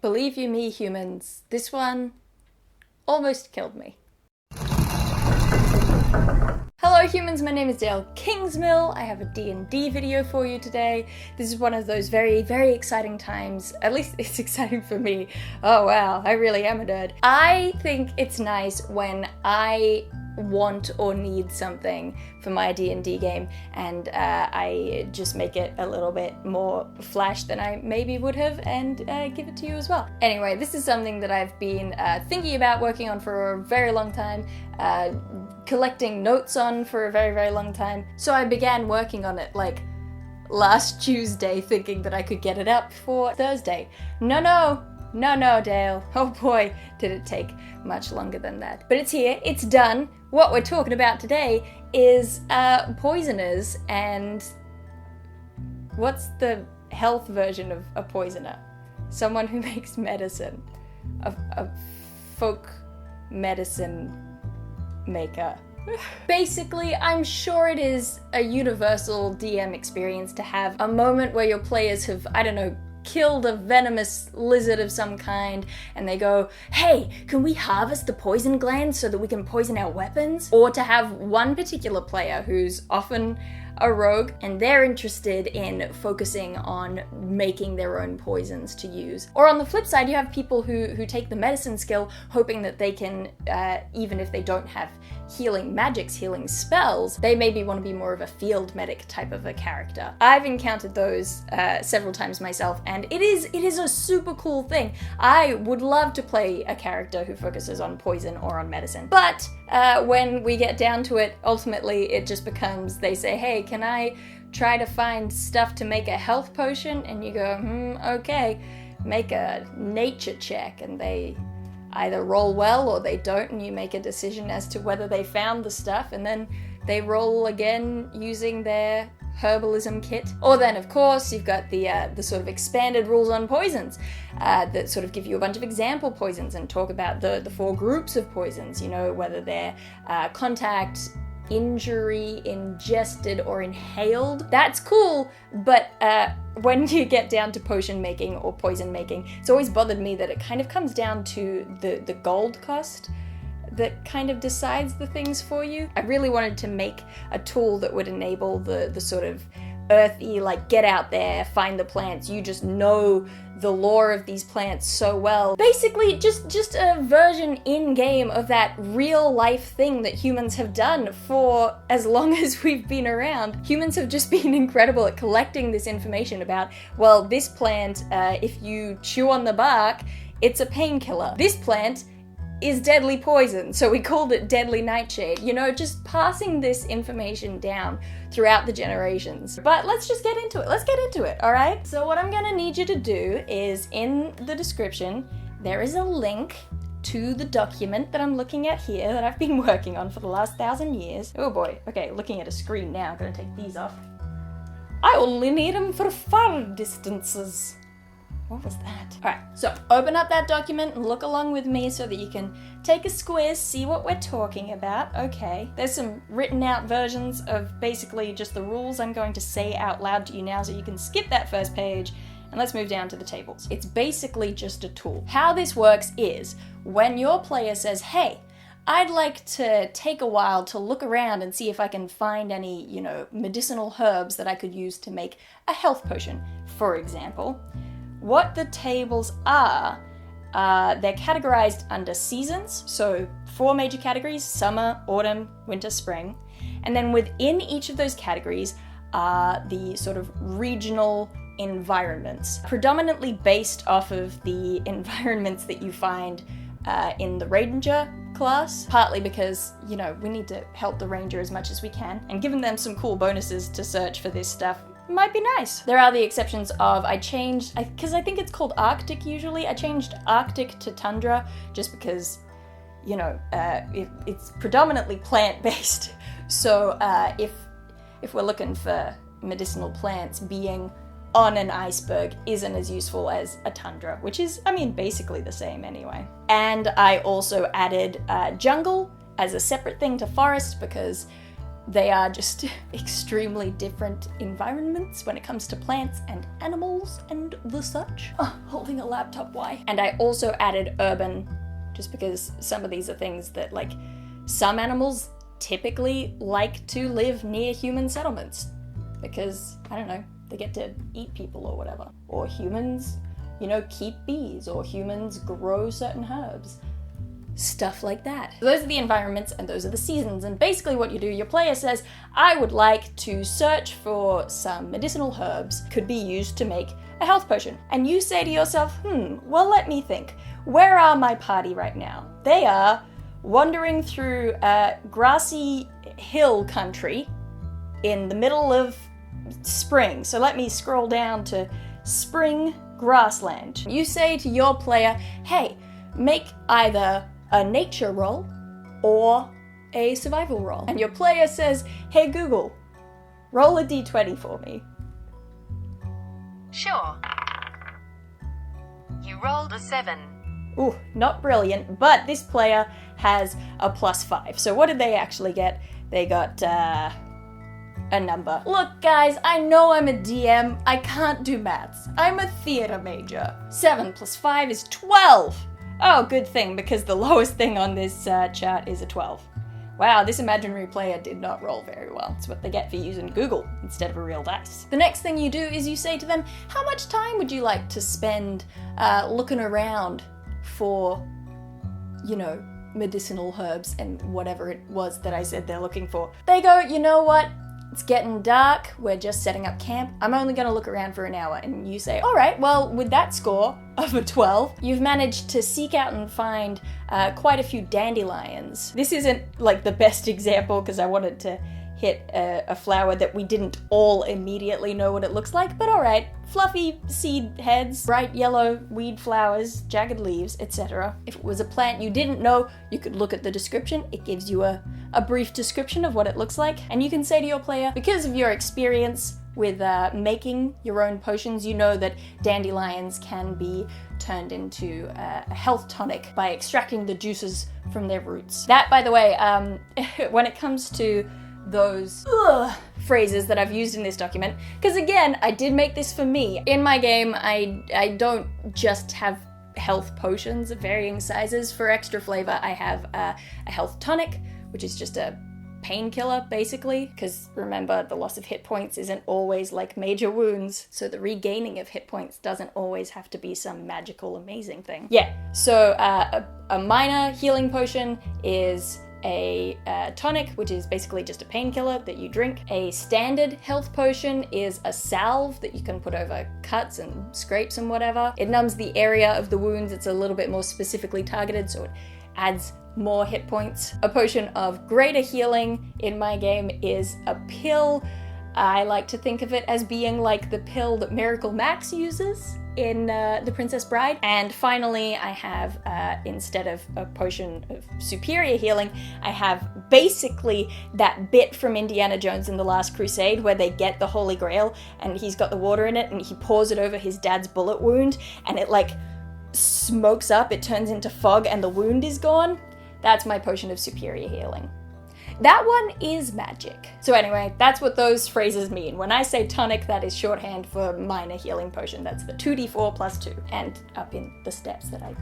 Believe you me, humans, this one almost killed me. Hello humans, my name is Dale Kingsmill. I have a D&D video for you today. This is one of those very, very exciting times. At least it's exciting for me. Oh wow, I really am a nerd. I think it's nice when I want or need something for my D&D game and I just make it a little bit more flash than I maybe would have and give it to you as well. Anyway, this is something that I've been thinking about working on for a very long time, collecting notes on for a very, very long time. So I began working on it like last Tuesday, thinking that I could get it up for Thursday. No, Dale. Oh boy, did it take much longer than that. But it's here, it's done. What we're talking about today is poisoners and what's the health version of a poisoner? Someone who makes medicine. A folk medicine maker. Basically, I'm sure it is a universal DM experience to have a moment where your players have, I don't know, killed a venomous lizard of some kind and they go, hey, can we harvest the poison glands so that we can poison our weapons? Or to have one particular player who's often a rogue and they're interested in focusing on making their own poisons to use. Or on the flip side, you have people who take the medicine skill hoping that they can, even if they don't have healing magics, healing spells, they maybe want to be more of a field medic type of a character. I've encountered those several times myself and it is a super cool thing. I would love to play a character who focuses on poison or on medicine. But when we get down to it, ultimately it just becomes, they say, hey, can I try to find stuff to make a health potion? And you go, okay, make a nature check, and they either roll well or they don't, and you make a decision as to whether they found the stuff, and then they roll again using their herbalism kit. Or then, of course, you've got the sort of expanded rules on poisons that sort of give you a bunch of example poisons and talk about the 4 groups of poisons, you know, whether they're contact, injury, ingested, or inhaled. That's cool, but when you get down to potion making or poison making, it's always bothered me that it kind of comes down to the gold cost that kind of decides the things for you. I really wanted to make a tool that would enable the sort of earthy, like, get out there, find the plants, you just know the lore of these plants so well. Basically, just a version in-game of that real-life thing that humans have done for as long as we've been around. Humans have just been incredible at collecting this information about, well, this plant, if you chew on the bark, it's a painkiller. This plant is deadly poison, so we called it deadly nightshade. You know, just passing this information down throughout the generations. But let's just get into it. Let's get into it, all right? So what I'm gonna need you to do is, in the description, there is a link to the document that I'm looking at here that I've been working on for the last 1,000 years. Oh boy, okay, looking at a screen now, gonna take these off. I only need them for far distances. What was that? Alright, so open up that document and look along with me so that you can take a squiz, see what we're talking about. Okay, there's some written out versions of basically just the rules I'm going to say out loud to you now, so you can skip that first page and let's move down to the tables. It's basically just a tool. How this works is, when your player says, hey, I'd like to take a while to look around and see if I can find any, you know, medicinal herbs that I could use to make a health potion, for example. What the tables are, they're categorized under seasons, so 4 major categories: summer, autumn, winter, spring. And then within each of those categories are the sort of regional environments, predominantly based off of the environments that you find in the Ranger class, partly because, you know, we need to help the Ranger as much as we can, and giving them some cool bonuses to search for this stuff might be nice. There are the exceptions of, because I think it's called Arctic usually, I changed Arctic to Tundra just because, you know, it's predominantly plant-based. So if we're looking for medicinal plants, being on an iceberg isn't as useful as a tundra, which is, I mean, basically the same anyway. And I also added jungle as a separate thing to forest because they are just extremely different environments when it comes to plants and animals and the such. Oh, holding a laptop, why? And I also added urban, just because some of these are things that, like, some animals typically like to live near human settlements because, I don't know, they get to eat people or whatever. Or humans, you know, keep bees, or humans grow certain herbs. Stuff like that. So those are the environments and those are the seasons, and basically what you do, your player says, I would like to search for some medicinal herbs could be used to make a health potion. And you say to yourself, well, let me think. Where are my party right now? They are wandering through grassy hill country in the middle of spring. So let me scroll down to spring grassland. You say to your player, hey, make either a nature roll or a survival roll. And your player says, hey Google, roll a d20 for me. Sure. You rolled a 7. Ooh, not brilliant, but this player has a +5. So what did they actually get? They got a number. Look guys, I know I'm a DM, I can't do maths. I'm a theatre major. 7 + 5 is 12. Oh, good thing, because the lowest thing on this chart is a 12. Wow, this imaginary player did not roll very well. That's what they get for using Google instead of a real dice. The next thing you do is you say to them, how much time would you like to spend looking around for, you know, medicinal herbs and whatever it was that I said they're looking for? They go, you know what? It's getting dark, we're just setting up camp. I'm only gonna look around for an hour. And you say, all right, well, with that score of a 12, you've managed to seek out and find quite a few dandelions. This isn't like the best example because I wanted to hit a flower that we didn't all immediately know what it looks like, but all right. Fluffy seed heads, bright yellow weed flowers, jagged leaves, etc. If it was a plant you didn't know, you could look at the description. It gives you a brief description of what it looks like. And you can say to your player, because of your experience with making your own potions, you know that dandelions can be turned into a health tonic by extracting the juices from their roots. That, by the way, when it comes to those phrases that I've used in this document, because again, I did make this for me. In my game, I don't just have health potions of varying sizes. For extra flavor, I have a health tonic, which is just a painkiller, basically, because remember, the loss of hit points isn't always like major wounds, so the regaining of hit points doesn't always have to be some magical, amazing thing. Yeah, so a minor healing potion is a tonic, which is basically just a painkiller that you drink. A standard health potion is a salve that you can put over cuts and scrapes and whatever. It numbs the area of the wounds. It's a little bit more specifically targeted, so it adds more hit points. A potion of greater healing in my game is a pill. I like to think of it as being like the pill that Miracle Max uses in The Princess Bride. And finally, I have, instead of a potion of superior healing, I have basically that bit from Indiana Jones and the Last Crusade where they get the Holy Grail and he's got the water in it and he pours it over his dad's bullet wound and it like smokes up, it turns into fog and the wound is gone. That's my potion of superior healing. That one is magic. So anyway, that's what those phrases mean. When I say tonic, that is shorthand for minor healing potion. That's the 2d4 plus 2. And up in the steps that I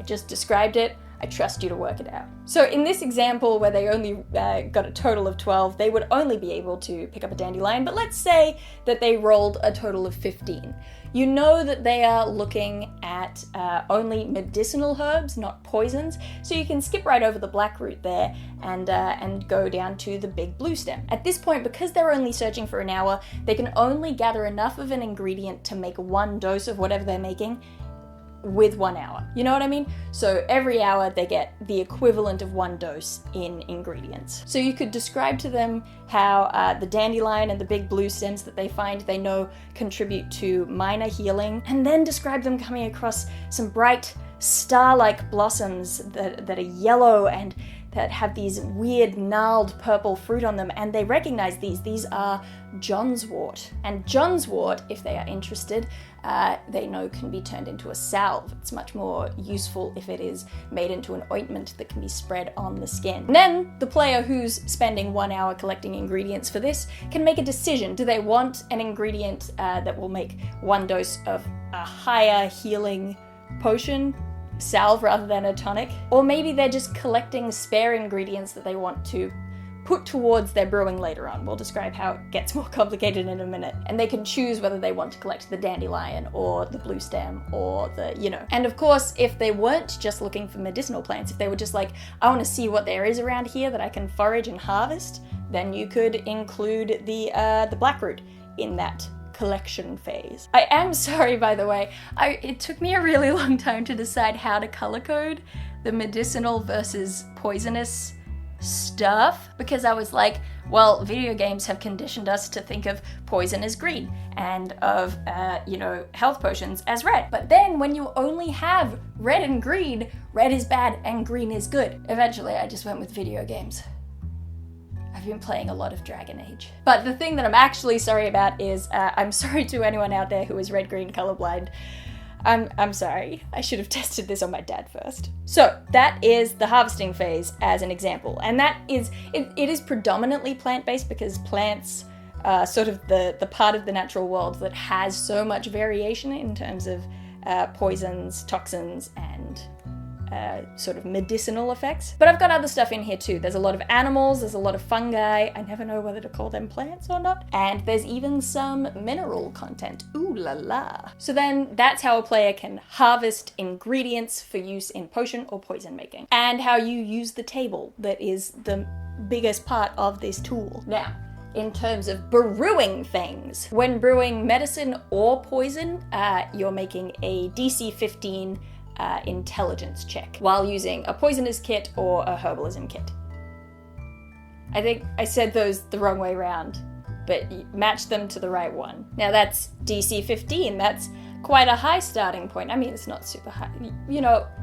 just described it, I trust you to work it out. So in this example where they only got a total of 12, they would only be able to pick up a dandelion, but let's say that they rolled a total of 15. You know that they are looking at only medicinal herbs, not poisons, so you can skip right over the black root there and go down to the big blue stem. At this point, because they're only searching for an hour, they can only gather enough of an ingredient to make one dose of whatever they're making with 1 hour. You know what I mean? So every hour they get the equivalent of 1 dose in ingredients. So you could describe to them how the dandelion and the big blue stems that they find they know contribute to minor healing, and then describe them coming across some bright star-like blossoms that are yellow and that have these weird gnarled purple fruit on them, and they recognize these. These are Johnswort. And Johnswort, if they are interested, they know can be turned into a salve. It's much more useful if it is made into an ointment that can be spread on the skin. And then the player who's spending 1 hour collecting ingredients for this can make a decision. Do they want an ingredient that will make 1 dose of a higher healing potion, salve rather than a tonic? Or maybe they're just collecting spare ingredients that they want to put towards their brewing later on. We'll describe how it gets more complicated in a minute. And they can choose whether they want to collect the dandelion or the blue stem or the, And of course, if they weren't just looking for medicinal plants, if they were just like, I want to see what there is around here that I can forage and harvest, then you could include the blackroot in that collection phase. I am sorry, by the way, it took me a really long time to decide how to color code the medicinal versus poisonous stuff, because I was like, well, video games have conditioned us to think of poison as green and of, health potions as red. But then when you only have red and green, red is bad and green is good. Eventually, I just went with video games. I've been playing a lot of Dragon Age. But the thing that I'm actually sorry about is, I'm sorry to anyone out there who is red-green colorblind. I'm sorry. I should have tested this on my dad first. So that is the harvesting phase as an example. And that is, it is predominantly plant-based because plants are sort of the part of the natural world that has so much variation in terms of poisons, toxins, and sort of medicinal effects. But I've got other stuff in here too. There's a lot of animals, there's a lot of fungi. I never know whether to call them plants or not. And there's even some mineral content. Ooh la la. So then that's how a player can harvest ingredients for use in potion or poison making. And how you use the table that is the biggest part of this tool. Now, in terms of brewing things, when brewing medicine or poison, you're making a DC 15 intelligence check while using a poisonous kit or a herbalism kit. I think I said those the wrong way around, but match them to the right one. Now that's DC 15, that's quite a high starting point. I mean, it's not super high,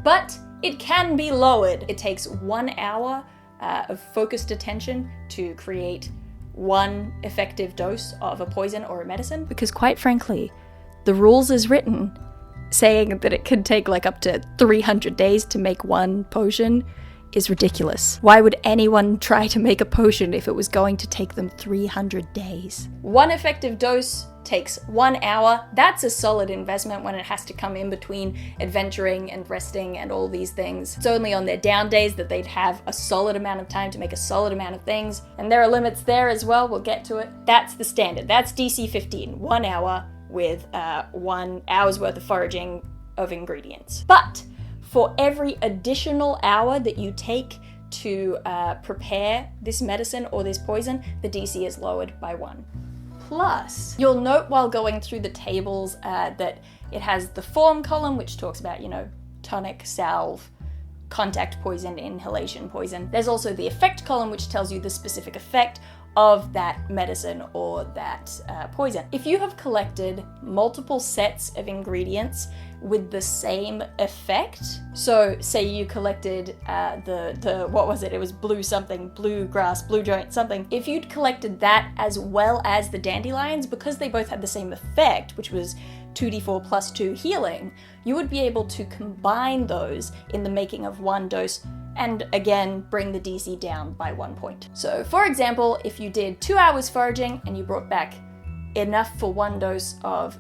but it can be lowered. It takes 1 hour of focused attention to create 1 effective dose of a poison or a medicine, because quite frankly, the rules as written saying that it could take like up to 300 days to make 1 potion is ridiculous. Why would anyone try to make a potion if it was going to take them 300 days? 1 effective dose takes 1 hour. That's a solid investment when it has to come in between adventuring and resting and all these things. It's only on their down days that they'd have a solid amount of time to make a solid amount of things. And there are limits there as well, we'll get to it. That's the standard, that's DC 15, 1 hour with 1 hour's worth of foraging of ingredients. But for every additional hour that you take to prepare this medicine or this poison, the DC is lowered by 1. Plus, you'll note while going through the tables that it has the form column, which talks about, tonic, salve, contact poison, inhalation poison. There's also the effect column, which tells you the specific effect of that medicine or that poison. If you have collected multiple sets of ingredients with the same effect, so say you collected what was it? It was blue something, blue grass, blue joint something. If you'd collected that as well as the dandelions, because they both had the same effect, which was 2d4 plus 2 healing, you would be able to combine those in the making of 1 dose and again bring the DC down by 1 point. So for example, if you did 2 hours foraging and you brought back enough for 1 dose of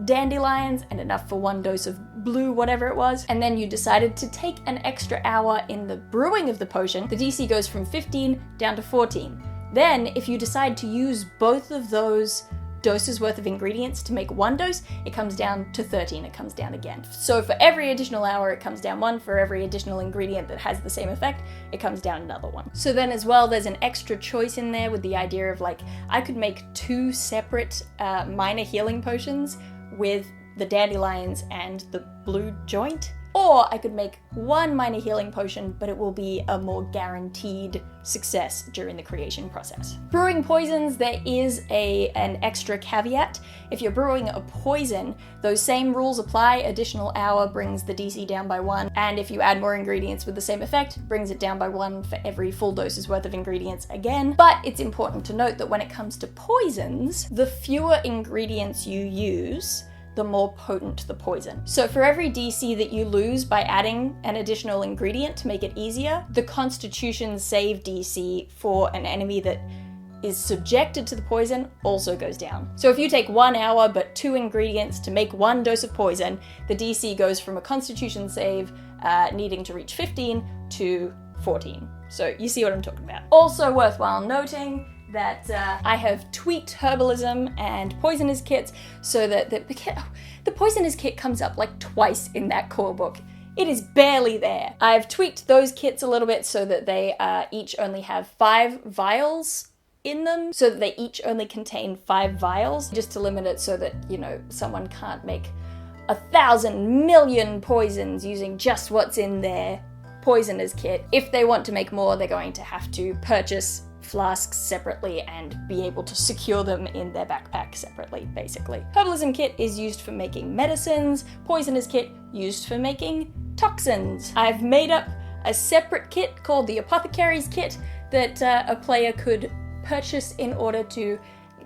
dandelions and enough for 1 dose of blue whatever it was, and then you decided to take an extra hour in the brewing of the potion, the DC goes from 15 down to 14. Then if you decide to use both of those doses worth of ingredients to make 1 dose, it comes down to 13, it comes down again. So for every additional hour, it comes down 1. For every additional ingredient that has the same effect, it comes down another 1. So then as well, there's an extra choice in there with the idea of like, I could make 2 separate minor healing potions with the dandelions and the blue joint. Or I could make one minor healing potion, but it will be a more guaranteed success during the creation process. Brewing poisons, there is an extra caveat. If you're brewing a poison, those same rules apply. Additional hour brings the DC down by 1, and if you add more ingredients with the same effect, brings it down by 1 for every full dose's worth of ingredients again. But it's important to note that when it comes to poisons, the fewer ingredients you use, the more potent the poison. So for every DC that you lose by adding an additional ingredient to make it easier, the Constitution save DC for an enemy that is subjected to the poison also goes down. So if you take 1 hour but 2 ingredients to make 1 dose of poison, the DC goes from a Constitution save needing to reach 15 to 14. So you see what I'm talking about. Also worthwhile noting that I have tweaked herbalism and poisonous kits so that the poisonous kit comes up like twice in that core book. It is barely there. I've tweaked those kits a little bit so that they each only have 5 vials in them, so that they each only contain 5 vials, just to limit it so that, you know, someone can't make 1,000 million poisons using just what's in their poisoner's kit. If they want to make more, they're going to have to purchase flasks separately and be able to secure them in their backpack separately, basically. Herbalism kit is used for making medicines, poisonous kit used for making toxins. I've made up a separate kit called the apothecary's kit that a player could purchase in order to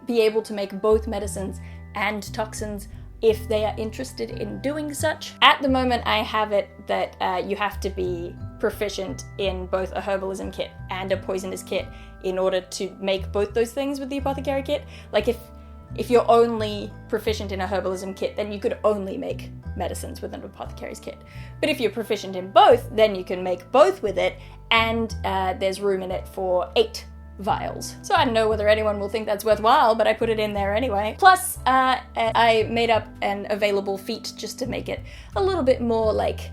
be able to make both medicines and toxins if they are interested in doing such. At the moment, I have it that you have to be proficient in both a herbalism kit and a poisonous kit in order to make both those things with the apothecary kit. Like if you're only proficient in a herbalism kit, then you could only make medicines with an apothecary's kit. But if you're proficient in both, then you can make both with it, and there's room in it for 8 vials. So I don't know whether anyone will think that's worthwhile, but I put it in there anyway. Plus, I made up an available feat just to make it a little bit more like,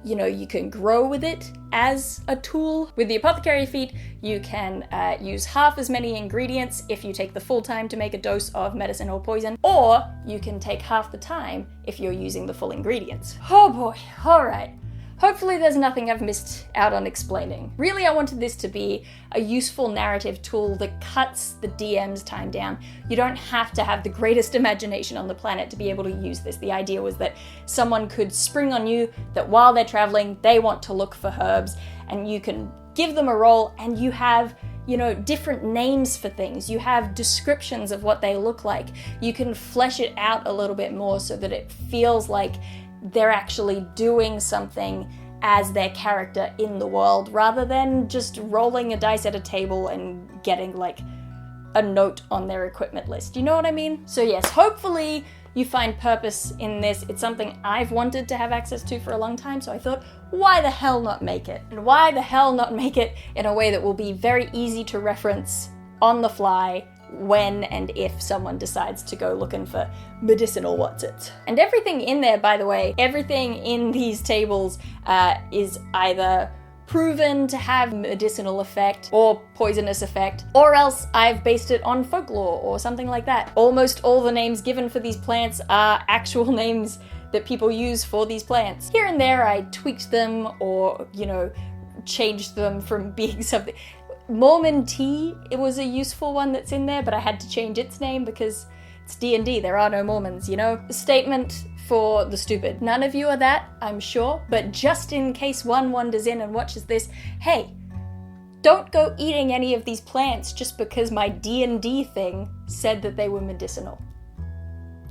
you know, you can grow with it as a tool. With the apothecary feat, you can use half as many ingredients if you take the full time to make a dose of medicine or poison, or you can take half the time if you're using the full ingredients. Oh boy, all right. Hopefully there's nothing I've missed out on explaining. Really, I wanted this to be a useful narrative tool that cuts the DM's time down. You don't have to have the greatest imagination on the planet to be able to use this. The idea was that someone could spring on you that while they're traveling, they want to look for herbs, and you can give them a roll, and you have, you know, different names for things. You have descriptions of what they look like. You can flesh it out a little bit more so that it feels like they're actually doing something as their character in the world, rather than just rolling a dice at a table and getting like a note on their equipment list. You know what I mean? So yes, hopefully you find purpose in this. It's something I've wanted to have access to for a long time, so I thought, why the hell not make it? And why the hell not make it in a way that will be very easy to reference on the fly when and if someone decides to go looking for medicinal what's-its. And everything in there, by the way, everything in these tables is either proven to have medicinal effect or poisonous effect, or else I've based it on folklore or something like that. Almost all the names given for these plants are actual names that people use for these plants. Here and there I tweaked them or, you know, changed them from being something. Mormon tea, it was a useful one that's in there, but I had to change its name because it's D&D, there are no Mormons, you know? A statement for the stupid. None of you are that, I'm sure, but just in case one wanders in and watches this, hey, don't go eating any of these plants just because my D&D thing said that they were medicinal.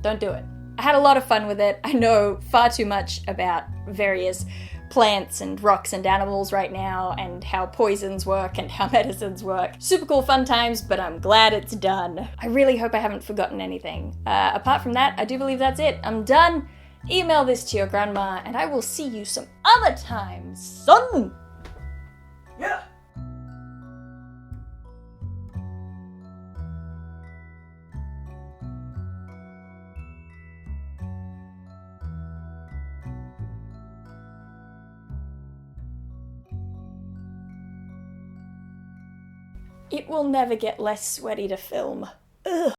Don't do it. I had a lot of fun with it. I know far too much about various plants and rocks and animals right now, and how poisons work and how medicines work. Super cool fun times, but I'm glad it's done. I really hope I haven't forgotten anything. Apart from that, I do believe that's it. I'm done. Email this to your grandma, and I will see you some other time, son! Yeah! It will never get less sweaty to film. Ugh.